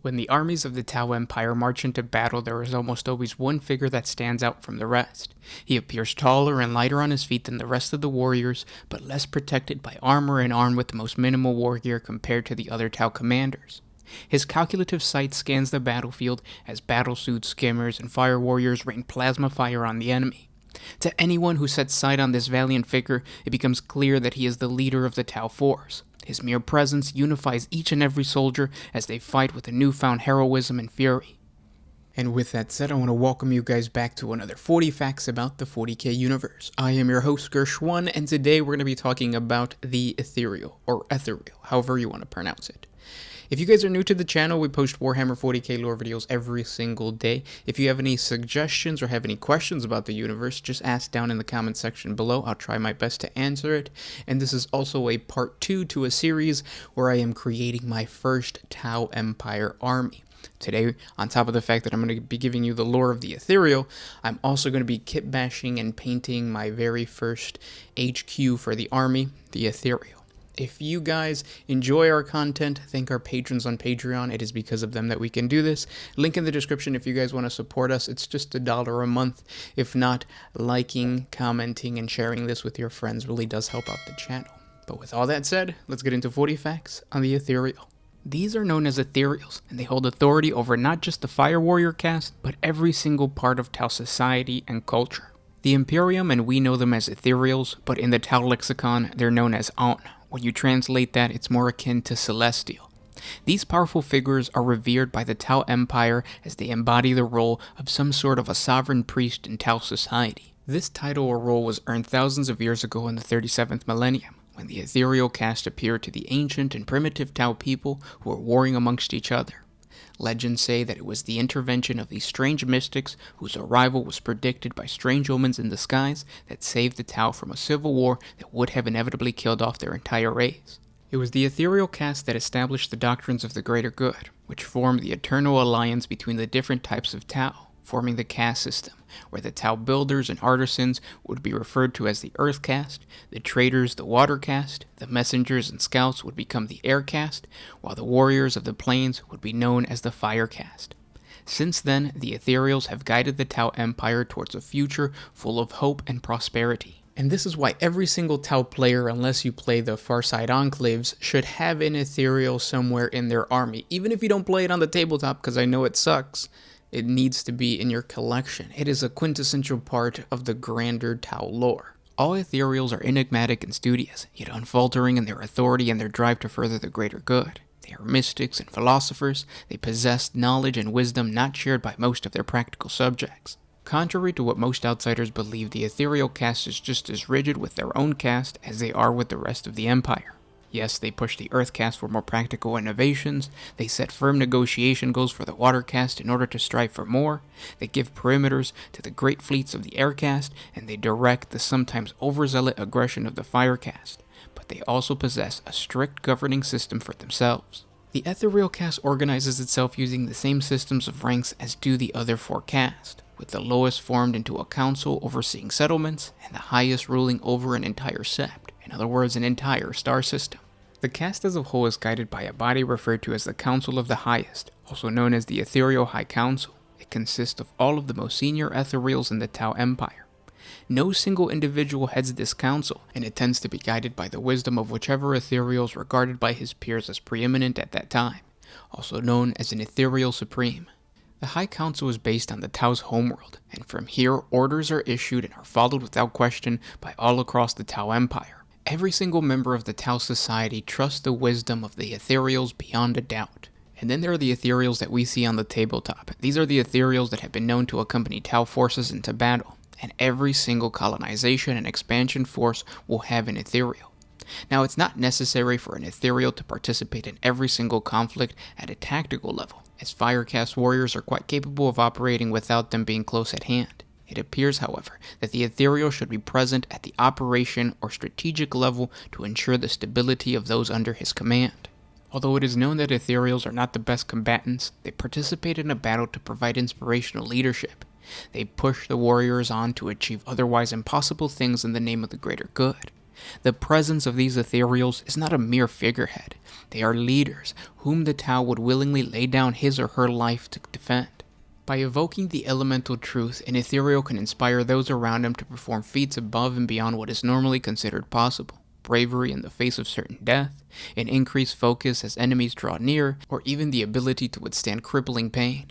When the armies of the Tau Empire march into battle, there is almost always one figure that stands out from the rest. He appears taller and lighter on his feet than the rest of the warriors, but less protected by armor and armed with the most minimal war gear compared to the other Tau commanders. His calculative sight scans the battlefield as battlesuits, skimmers, and fire warriors rain plasma fire on the enemy. To anyone who sets sight on this valiant figure, it becomes clear that he is the leader of the Tau force. His mere presence unifies each and every soldier as they fight with a newfound heroism and fury. And with that said, I want to welcome you guys back to another 40 Facts about the 40K universe. I am your host, Gershwan, and today we're going to be talking about the Ethereal, or Ethereal, however you want to pronounce it. If you guys are new to the channel, we post Warhammer 40K lore videos every single day. If you have any suggestions or have any questions about the universe, just ask down in the comment section below. I'll try my best to answer it. And this is also a part 2 to a series where I am creating my first Tau Empire army. Today, on top of the fact that I'm going to be giving you the lore of the Ethereal, I'm also going to be kit bashing and painting my very first HQ for the army, the Ethereal. If you guys enjoy our content, thank our patrons on Patreon. It is because of them that we can do this. Link in the description if you guys want to support us. It's just $1 a month. If not, liking, commenting, and sharing this with your friends really does help out the channel. But with all that said, let's get into 40 facts on the Ethereal. These are known as Ethereals, and they hold authority over not just the Fire Warrior caste, but every single part of Tau society and culture. The Imperium, and we know them as Ethereals, but in the Tau lexicon, they're known as Aun. When you translate that, it's more akin to celestial. These powerful figures are revered by the Tau Empire as they embody the role of some sort of a sovereign priest in Tau society. This title or role was earned thousands of years ago in the 37th millennium, when the Ethereal caste appeared to the ancient and primitive Tau people who were warring amongst each other. Legends say that it was the intervention of these strange mystics, whose arrival was predicted by strange omens in the skies, that saved the Tau from a civil war that would have inevitably killed off their entire race. It was the Ethereal caste that established the doctrines of the greater good, which formed the eternal alliance between the different types of Tau, forming the caste system, where the Tau builders and artisans would be referred to as the Earth caste, the traders the Water caste, the messengers and scouts would become the Air caste, while the warriors of the plains would be known as the Fire caste. Since then, the Ethereals have guided the Tau Empire towards a future full of hope and prosperity. And this is why every single Tau player, unless you play the Farside Enclaves, should have an Ethereal somewhere in their army, even if you don't play it on the tabletop, because I know it sucks. It needs to be in your collection. It is a quintessential part of the grander Tau lore. All Ethereals are enigmatic and studious, yet unfaltering in their authority and their drive to further the greater good. They are mystics and philosophers. They possess knowledge and wisdom not shared by most of their practical subjects. Contrary to what most outsiders believe, the Ethereal caste is just as rigid with their own caste as they are with the rest of the Empire. Yes, they push the Earth caste for more practical innovations, they set firm negotiation goals for the Water caste in order to strive for more, they give perimeters to the great fleets of the Air caste, and they direct the sometimes overzealous aggression of the Fire caste. But they also possess a strict governing system for themselves. The Ethereal caste organizes itself using the same systems of ranks as do the other four castes, with the lowest formed into a council overseeing settlements, and the highest ruling over an entire sept, in other words, an entire star system. The caste as a whole is guided by a body referred to as the Council of the Highest, also known as the Ethereal High Council. It consists of all of the most senior Ethereals in the Tau Empire. No single individual heads this council, and it tends to be guided by the wisdom of whichever Ethereal is regarded by his peers as preeminent at that time, also known as an Ethereal Supreme. The High Council is based on the Tau's homeworld, and from here orders are issued and are followed without question by all across the Tau Empire. Every single member of the Tau society trusts the wisdom of the Ethereals beyond a doubt. And then there are the Ethereals that we see on the tabletop. These are the Ethereals that have been known to accompany Tau forces into battle, and every single colonization and expansion force will have an Ethereal. Now, it's not necessary for an Ethereal to participate in every single conflict at a tactical level, as Fire caste warriors are quite capable of operating without them being close at hand. It appears, however, that the Ethereal should be present at the operation or strategic level to ensure the stability of those under his command. Although it is known that Ethereals are not the best combatants, they participate in a battle to provide inspirational leadership. They push the warriors on to achieve otherwise impossible things in the name of the greater good. The presence of these ethereals is not a mere figurehead. They are leaders, whom the Tau would willingly lay down his or her life to defend. By evoking the elemental truth, an ethereal can inspire those around him to perform feats above and beyond what is normally considered possible. Bravery in the face of certain death, an increased focus as enemies draw near, or even the ability to withstand crippling pain.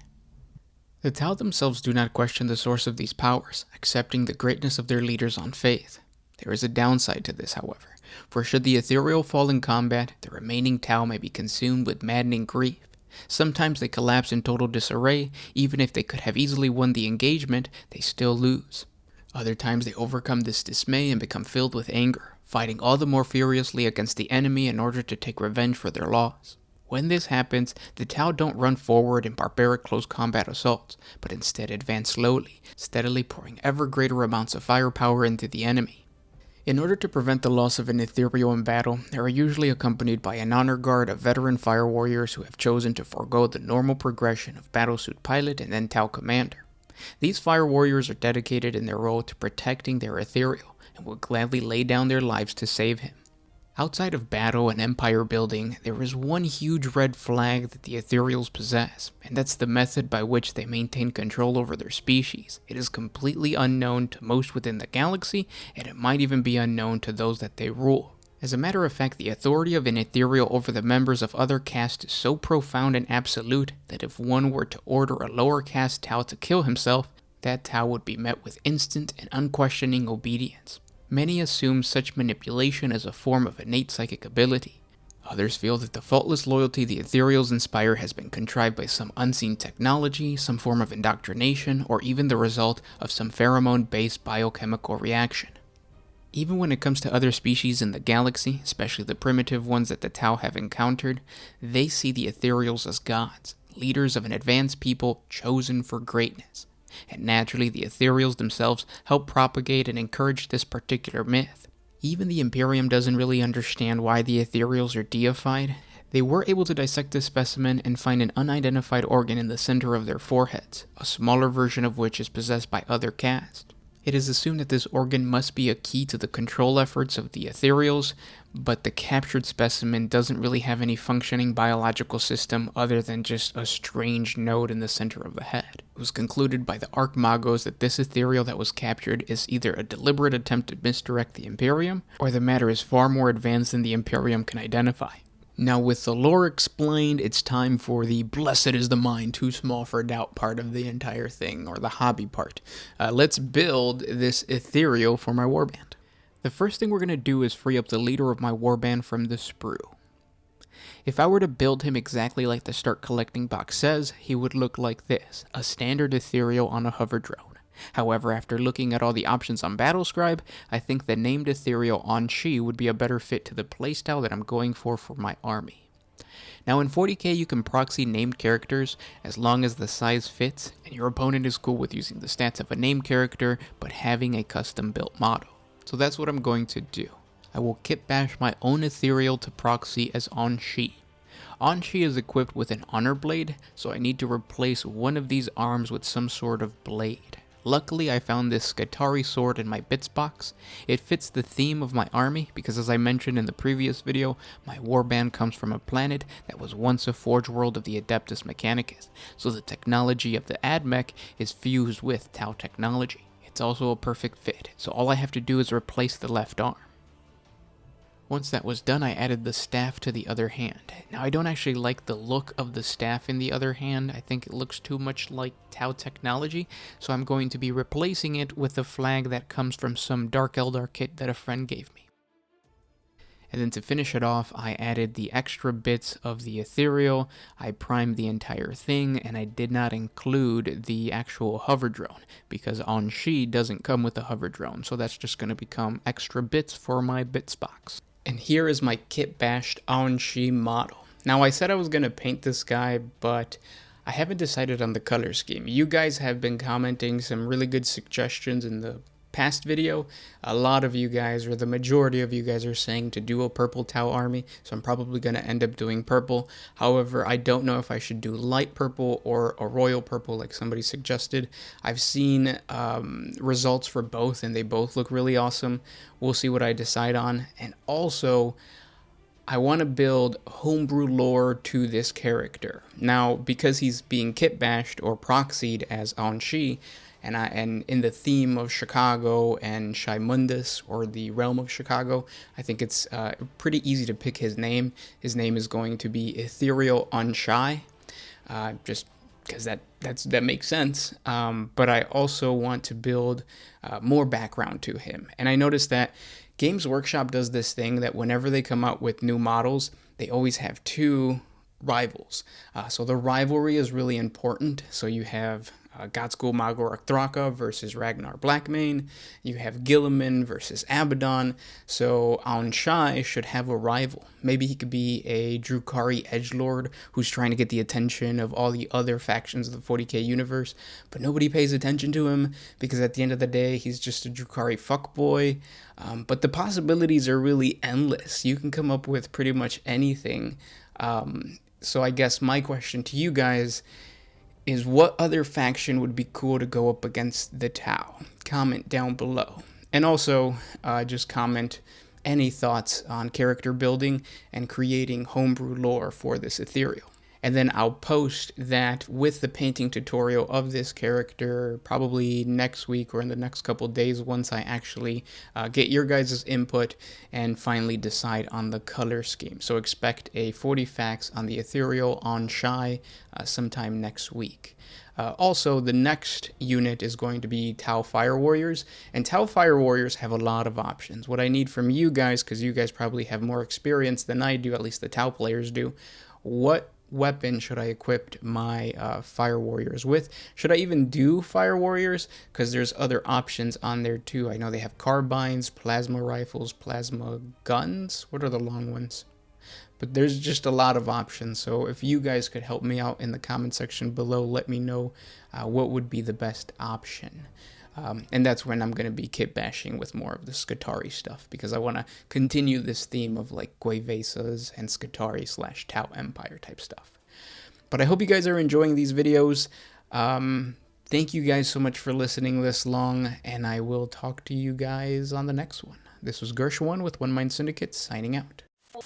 The Tau themselves do not question the source of these powers, accepting the greatness of their leaders on faith. There is a downside to this, however, for should the ethereal fall in combat, the remaining Tau may be consumed with maddening grief. Sometimes they collapse in total disarray. Even if they could have easily won the engagement, they still lose. Other times they overcome this dismay and become filled with anger, fighting all the more furiously against the enemy in order to take revenge for their loss. When this happens, the Tau don't run forward in barbaric close combat assaults, but instead advance slowly, steadily pouring ever greater amounts of firepower into the enemy. In order to prevent the loss of an ethereal in battle, they are usually accompanied by an honor guard of veteran fire warriors who have chosen to forego the normal progression of battlesuit pilot and then Tau commander. These fire warriors are dedicated in their role to protecting their ethereal and will gladly lay down their lives to save him. Outside of battle and empire building, there is one huge red flag that the ethereals possess, and that's the method by which they maintain control over their species. It is completely unknown to most within the galaxy, and it might even be unknown to those that they rule. As a matter of fact, the authority of an ethereal over the members of other castes is so profound and absolute that if one were to order a lower caste Tau to kill himself, that Tau would be met with instant and unquestioning obedience. Many assume such manipulation as a form of innate psychic ability. Others feel that the faultless loyalty the ethereals inspire has been contrived by some unseen technology, some form of indoctrination, or even the result of some pheromone-based biochemical reaction. Even when it comes to other species in the galaxy, especially the primitive ones that the Tau have encountered, they see the ethereals as gods, leaders of an advanced people chosen for greatness. And naturally, the ethereals themselves help propagate and encourage this particular myth. Even the Imperium doesn't really understand why the ethereals are deified. They were able to dissect this specimen and find an unidentified organ in the center of their foreheads, a smaller version of which is possessed by other castes. It is assumed that this organ must be a key to the control efforts of the ethereals, but the captured specimen doesn't really have any functioning biological system other than just a strange node in the center of the head. It was concluded by the Archmagos that this ethereal that was captured is either a deliberate attempt to misdirect the Imperium, or the matter is far more advanced than the Imperium can identify. Now, with the lore explained, it's time for the blessed is the mind too small for doubt part of the entire thing, or the hobby part. Let's build this ethereal for my warband. The first thing we're going to do is free up the leader of my warband from the sprue. If I were to build him exactly like the Start Collecting box says, he would look like this, a standard ethereal on a hover drone. However, after looking at all the options on Battlescribe, I think the named ethereal Anshi would be a better fit to the playstyle that I'm going for my army. Now in 40k you can proxy named characters as long as the size fits, and your opponent is cool with using the stats of a named character but having a custom built model. So that's what I'm going to do. I will kit bash my own ethereal to proxy as Anshi. Anshi is equipped with an honor blade, so I need to replace one of these arms with some sort of blade. Luckily, I found this Skitarii sword in my bits box. It fits the theme of my army because, as I mentioned in the previous video, my warband comes from a planet that was once a forge world of the Adeptus Mechanicus, so the technology of the AdMech is fused with Tau technology. It's also a perfect fit, so all I have to do is replace the left arm. Once that was done, I added the staff to the other hand. Now, I don't actually like the look of the staff in the other hand. I think it looks too much like Tau technology, so I'm going to be replacing it with a flag that comes from some Dark Eldar kit that a friend gave me. And then to finish it off, I added the extra bits of the ethereal, I primed the entire thing, and I did not include the actual hover drone, because Anshi doesn't come with a hover drone, so that's just going to become extra bits for my bits box. And here is my kit bashed Anshi model. Now, I said I was going to paint this guy, but I haven't decided on the color scheme. You guys have been commenting some really good suggestions in the past video, a lot of you guys, or the majority of you guys, are saying to do a purple Tau army, so I'm probably going to end up doing purple. However, I don't know if I should do light purple or a royal purple like somebody suggested. I've seen results for both, and they both look really awesome. We'll see what I decide on. And also, I want to build homebrew lore to this character. Now, because he's being kit bashed or proxied as Anshi, and in the theme of Chicago and Shai Mundus, or the realm of Chicago, I think it's pretty easy to pick his name. His name is going to be Ethereal Anshai, just because that makes sense. But I also want to build more background to him. And I noticed that Games Workshop does this thing that whenever they come out with new models, they always have two rivals. So the rivalry is really important. So you have Godschool Magor Thraka versus Ragnar Blackmane. You have Gilliman versus Abaddon. So Anshai should have a rival. Maybe he could be a Drukhari edgelord who's trying to get the attention of all the other factions of the 40k universe, but nobody pays attention to him because at the end of the day, he's just a Drukhari fuckboy. But the possibilities are really endless. You can come up with pretty much anything. So I guess my question to you guys is, what other faction would be cool to go up against the Tau? Comment down below. And also, just comment any thoughts on character building and creating homebrew lore for this Ethereal. And then I'll post that with the painting tutorial of this character probably next week or in the next couple days, once I actually get your guys' input and finally decide on the color scheme. So expect a 40 facts on the Ethereal on Shai sometime next week. Also, the next unit is going to be Tau Fire Warriors, and Tau Fire Warriors have a lot of options. What I need from you guys, because you guys probably have more experience than I do, at least the Tau players do, what weapon should I equip my Fire Warriors with? Should I even do Fire Warriors? Because there's other options on there too. I know they have carbines, plasma rifles, plasma guns. What are the long ones? But there's just a lot of options. So if you guys could help me out in the comment section below, let me know what would be the best option. And that's when I'm going to be kit bashing with more of the Skitarii stuff, because I want to continue this theme of like Guevesas and Skitarii / Tau Empire type stuff. But I hope you guys are enjoying these videos. Thank you guys so much for listening this long, and I will talk to you guys on the next one. This was Gershwin with One Mind Syndicate signing out. Oh,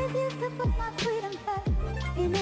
if you could put my freedom back in